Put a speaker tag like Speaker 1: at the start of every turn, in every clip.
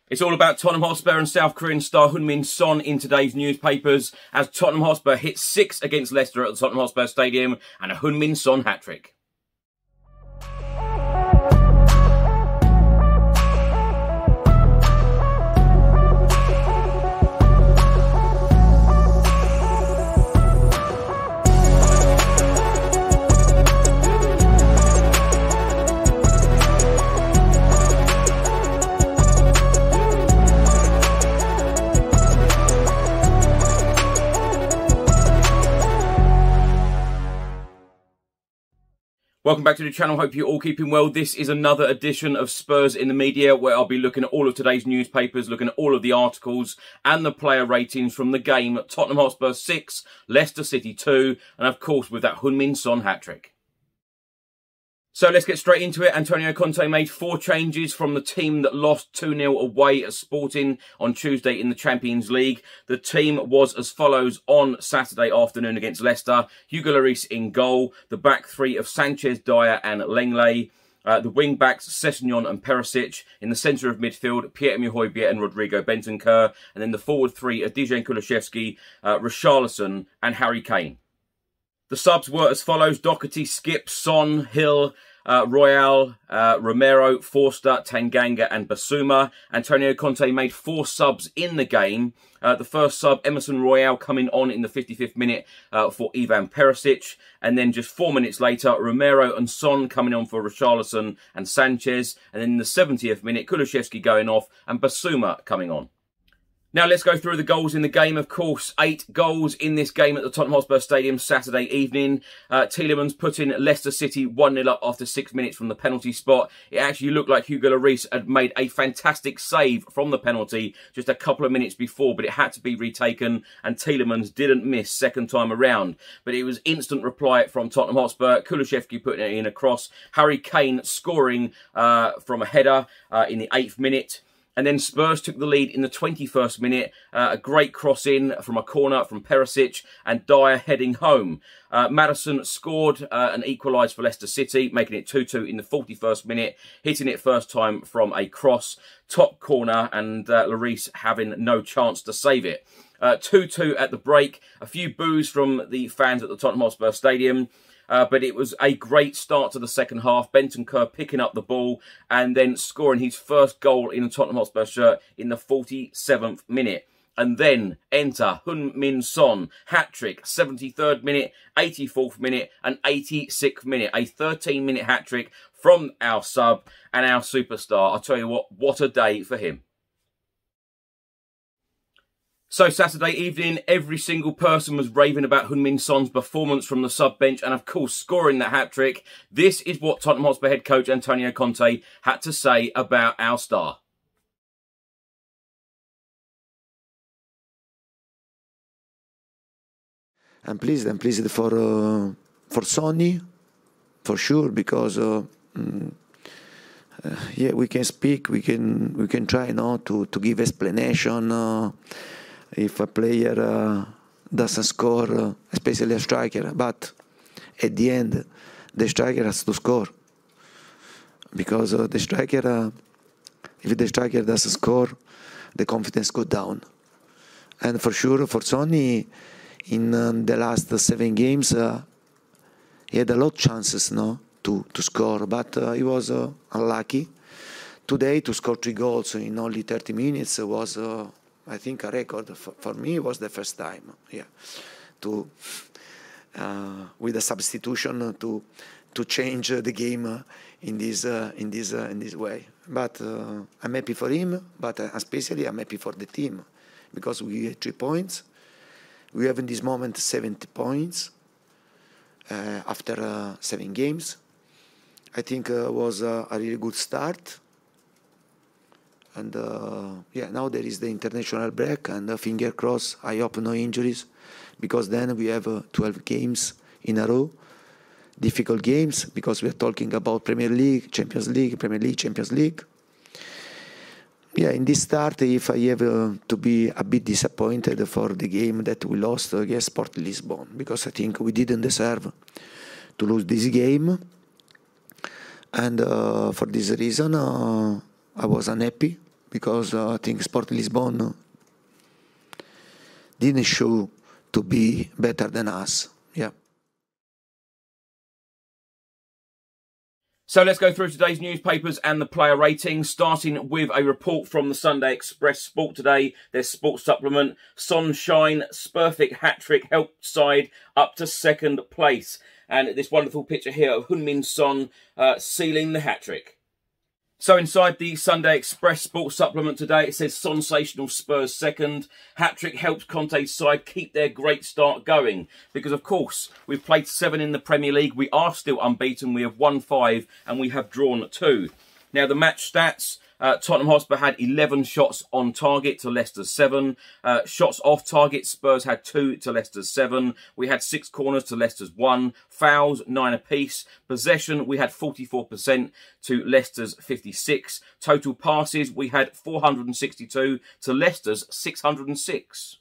Speaker 1: It's all about Tottenham Hotspur and South Korean star Heung-min Son in today's newspapers as Tottenham Hotspur hit 6 against Leicester at the Tottenham Hotspur Stadium and a Heung-min Son hat-trick. Welcome back to the channel, hope you're all keeping well. This is another edition of Spurs in the Media where I'll be looking at all of today's newspapers, looking at all of the articles and the player ratings from the game Tottenham Hotspur 6, Leicester City 2, and of course with that Heung-min Son hat-trick. So let's get straight into it. Antonio Conte made 4 changes from the team that lost 2-0 away at Sporting on Tuesday in the Champions League. The team was as follows on Saturday afternoon against Leicester. Hugo Lloris in goal. The back three of Sanchez, Dyer and Lenglet. The wing-backs, Sessegnon and Perisic. In the centre of midfield, Pierre-Emile Højbjerg and Rodrigo Bentancur. And then the forward three are Dejan Kulusevski, Richarlison and Harry Kane. The subs were as follows: Doherty, Skip, Son, Hill, Royal, Romero, Forster, Tanganga and Basuma. Antonio Conte made 4 subs in the game. The first sub, Emerson Royal, coming on in the 55th minute for Ivan Perisic. And then just 4 minutes later, Romero and Son coming on for Richarlison and Sanchez. And then in the 70th minute, Kulusevski going off and Basuma coming on. Now let's go through the goals in the game. Of course, 8 goals in this game at the Tottenham Hotspur Stadium Saturday evening. Tielemans putting Leicester City 1-0 up after 6 minutes from the penalty spot. It actually looked like Hugo Lloris had made a fantastic save from the penalty just a couple of minutes before, but it had to be retaken and Tielemans didn't miss second time around. But it was instant reply from Tottenham Hotspur. Kulusevski putting it in a cross. Harry Kane scoring from a header in the 8th minute. And then Spurs took the lead in the 21st minute. A great cross in from a corner from Perisic and Dyer heading home. Maddison scored and equalised for Leicester City, making it 2-2 in the 41st minute, hitting it first time from a cross, top corner, and Lloris having no chance to save it. 2-2 at the break. A few boos from the fans at the Tottenham Hotspur Stadium. But it was a great start to the second half. Bentancur picking up the ball and then scoring his first goal in a Tottenham Hotspur shirt in the 47th minute. And then enter Heung-min Son, hat-trick, 73rd minute, 84th minute and 86th minute. A 13-minute hat-trick from our sub and our superstar. I'll tell you what a day for him. So Saturday evening, every single person was raving about Heung-min Son's performance from the sub-bench and of course scoring that hat-trick. This is what Tottenham Hotspur head coach Antonio Conte had to say about our star.
Speaker 2: I'm pleased for Sonny, for sure, because yeah, we can speak, we can try now to give explanation. If a player doesn't score, especially a striker, but at the end, the striker has to score. Because the striker, if the striker doesn't score, the confidence goes down. And for sure, for Sonny, in the last 7 games, he had a lot of chances to score, but he was unlucky. Today, to score 3 goals in only 30 minutes was... I think a record for me was the first time, yeah, to with a substitution to change the game in this way. But I'm happy for him, but especially I'm happy for the team because we get 3 points. We have in this moment 70 points after 7 games. I think was a really good start. And yeah, now there is the international break, and finger crossed, I hope no injuries, because then we have 12 games in a row, difficult games, because we are talking about Premier League, Champions League, Premier League, Champions League. Yeah, in this start, if I have to be a bit disappointed for the game that we lost against Sport Lisbon, because I think we didn't deserve to lose this game. And for this reason, I was unhappy because I think Sporting Lisbon didn't show to be better than us. Yeah.
Speaker 1: So let's go through today's newspapers and the player ratings, starting with a report from the Sunday Express Sport today. Their sports supplement. Sunshine, Spurfic hat-trick helped side up to second place. And this wonderful picture here of Heung-min Son sealing the hat-trick. So inside the Sunday Express Sports Supplement today, it says sensational Spurs second. Hat-trick helps Conte's side keep their great start going. Because, of course, we've played 7 in the Premier League. We are still unbeaten. We have won 5 and we have drawn 2. Now, the match stats. Tottenham Hotspur had 11 shots on target to Leicester's 7. Shots off target, Spurs had 2 to Leicester's 7. We had 6 corners to Leicester's 1. Fouls, 9 apiece. Possession, we had 44% to Leicester's 56. Total passes, we had 462 to Leicester's 606.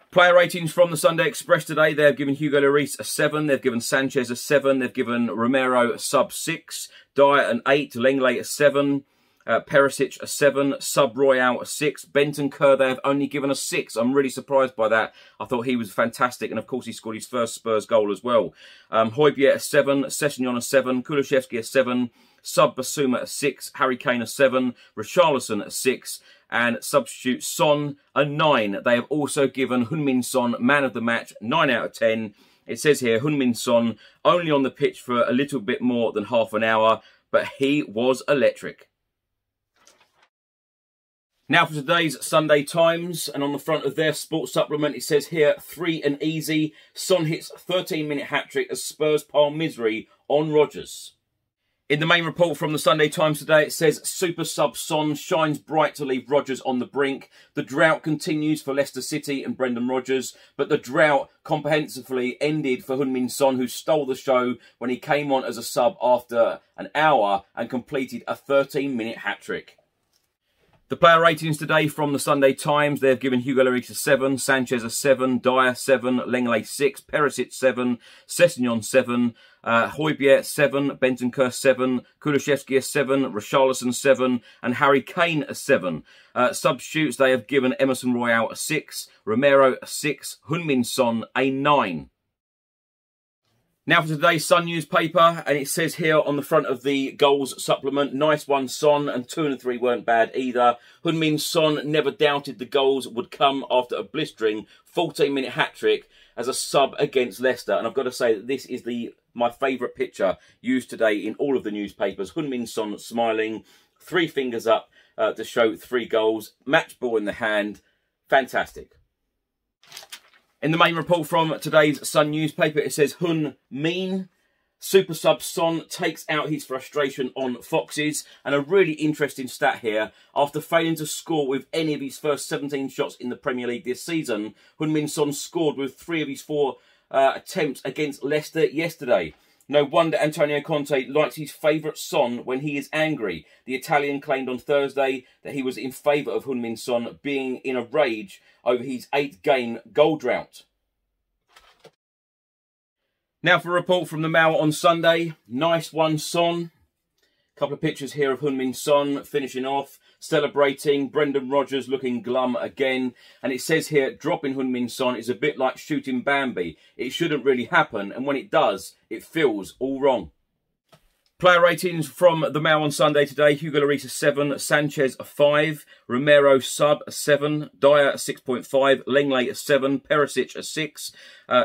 Speaker 1: Player ratings from the Sunday Express today. They've given Hugo Lloris a 7. They've given Sanchez a 7. They've given Romero a sub 6. Dyer an 8. Lenglet a 7. Perisic a 7, Sub Royale a 6, Bentancur they have only given a 6. I'm really surprised by that. I thought he was fantastic, and of course he scored his first Spurs goal as well. Højbjerg a 7, Sessegnon a 7, Kulusevski a 7, Sub Basuma a 6, Harry Kane a 7, Richarlison a 6, and substitute Son a 9. They have also given Heung-min Son man of the match, 9 out of 10. It says here Heung-min Son only on the pitch for a little bit more than half an hour, but he was electric. Now for today's Sunday Times, and on the front of their sports supplement, it says here, 3 and easy. Son hits 13-minute hat-trick as Spurs pile misery on Rodgers. In the main report from the Sunday Times today, it says, super sub Son shines bright to leave Rodgers on the brink. The drought continues for Leicester City and Brendan Rodgers, but the drought comprehensively ended for Heung-min Son, who stole the show when he came on as a sub after an hour and completed a 13-minute hat-trick. The player ratings today from the Sunday Times, they've given Hugo Lloris a 7, Sanchez a 7, Dyer 7, Lenglet 6, Perisic 7, Sessegnon 7, Højbjerg 7, Bentancur 7, Kulusevski a 7, Richarlison 7, and Harry Kane a 7. Substitutes, they have given Emerson Royale a 6, Romero a 6, Heung-min Son a 9. Now for today's Sun newspaper, and it says here on the front of the goals supplement, nice one Son, and 2 and 3 weren't bad either. Heung-min Son never doubted the goals would come after a blistering 14-minute hat-trick as a sub against Leicester. And I've got to say that this is my favourite picture used today in all of the newspapers. Heung-min Son smiling, 3 fingers up to show 3 goals, match ball in the hand, fantastic. In the main report from today's Sun newspaper, it says Heung-min, super sub Son takes out his frustration on Foxes. And a really interesting stat here, after failing to score with any of his first 17 shots in the Premier League this season, Heung-min Son scored with 3 of his 4 attempts against Leicester yesterday. No wonder Antonio Conte likes his favourite Son when he is angry. The Italian claimed on Thursday that he was in favour of Heung-min Son being in a rage over his 8-game goal drought. Now for a report from the Mail on Sunday. Nice one, Son. A couple of pictures here of Heung-min Son finishing off, celebrating. Brendan Rodgers looking glum again. And it says here, dropping Heung-min Son is a bit like shooting Bambi. It shouldn't really happen, and when it does, it feels all wrong. Player ratings from the Mail on Sunday today. Hugo Lloris a 7, Sanchez a 5, Romero sub a 7, Dyer a 6.5, Lenglet a 7, Perisic a 6,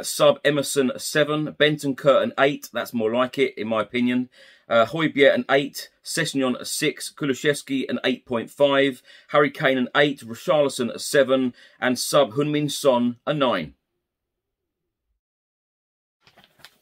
Speaker 1: sub Emerson a 7, Bentancur an 8, that's more like it in my opinion, Højbjerg an 8, Sessegnon a 6, Kulusevski an 8.5, Harry Kane an 8, Richarlison a 7, and sub Heung-min Son a 9.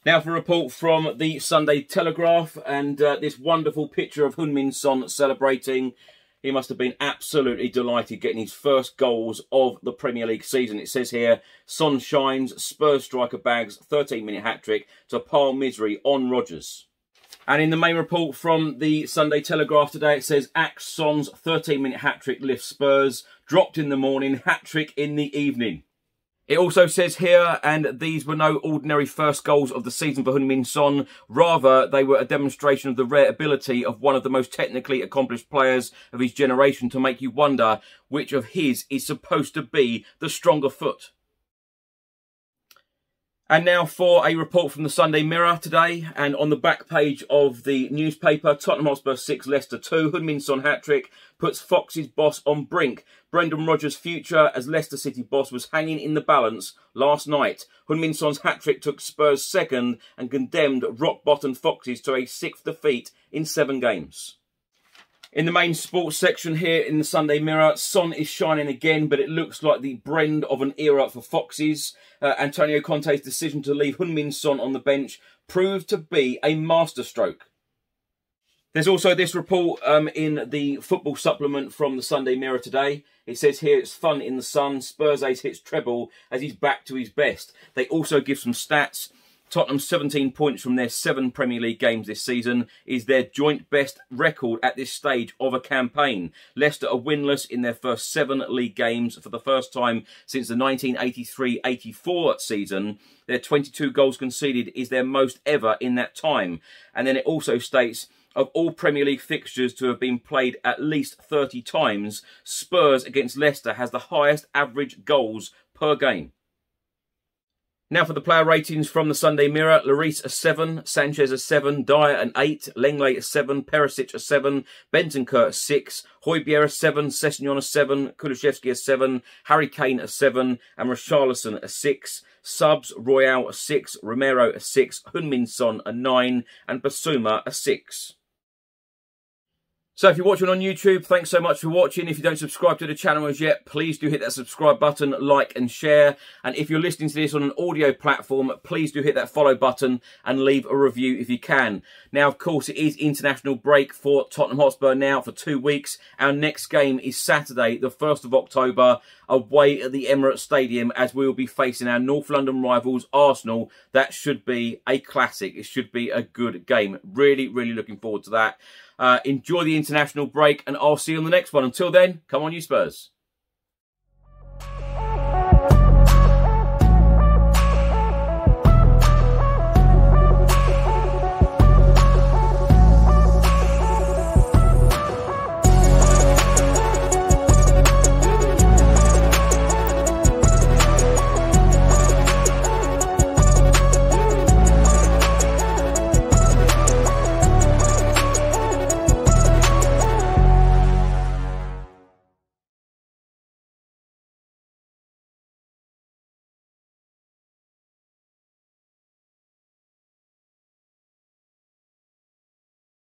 Speaker 1: Now for a report from the Sunday Telegraph, and this wonderful picture of Heung-min Son celebrating. He must have been absolutely delighted getting his first goals of the Premier League season. It says here, Son shines, Spurs striker bags 13-minute hat-trick to pile misery on Rodgers. And in the main report from the Sunday Telegraph today, it says, Axe Son's 13-minute hat-trick lifts Spurs, dropped in the morning, hat-trick in the evening. It also says here, and these were no ordinary first goals of the season for Heung-min Son. Rather, they were a demonstration of the rare ability of one of the most technically accomplished players of his generation to make you wonder which of his is supposed to be the stronger foot. And now for a report from the Sunday Mirror today. And on the back page of the newspaper, Tottenham Hotspur 6, Leicester 2. Heung-min Son hat-trick puts Fox's boss on brink. Brendan Rodgers' future as Leicester City boss was hanging in the balance last night. Heung-min Son's hat-trick took Spurs second and condemned rock-bottom Foxes to a 6th defeat in 7 games. In the main sports section here in the Sunday Mirror, Son is shining again, but it looks like the brand of an era for Foxes. Antonio Conte's decision to leave Heung-min Son on the bench proved to be a masterstroke. There's also this report in the football supplement from the Sunday Mirror today. It says here it's fun in the sun. Spurs ace hits treble as he's back to his best. They also give some stats. Tottenham's 17 points from their 7 Premier League games this season is their joint best record at this stage of a campaign. Leicester are winless in their first 7 league games for the first time since the 1983-84 season. Their 22 goals conceded is their most ever in that time. And then it also states, of all Premier League fixtures to have been played at least 30 times, Spurs against Leicester has the highest average goals per game. Now for the player ratings from the Sunday Mirror. Lloris a 7, Sanchez a 7, Dyer an 8, Lenglet a 7, Perisic a 7, Bentancur a 6, Højbjerg a 7, Sessegnon a 7, Kulusevski a 7, Harry Kane a 7, and Richarlison a 6. Subs, Royale a 6, Romero a 6, Heung-min Son a 9, and Basuma a 6. So if you're watching on YouTube, thanks so much for watching. If you don't subscribe to the channel as yet, please do hit that subscribe button, like and share. And if you're listening to this on an audio platform, please do hit that follow button and leave a review if you can. Now, of course, it is international break for Tottenham Hotspur now for 2 weeks. Our next game is Saturday, the 1st of October, away at the Emirates Stadium, as we will be facing our North London rivals, Arsenal. That should be a classic. It should be a good game. Really, really looking forward to that. Enjoy the international break, and I'll see you on the next one. Until then, come on you Spurs.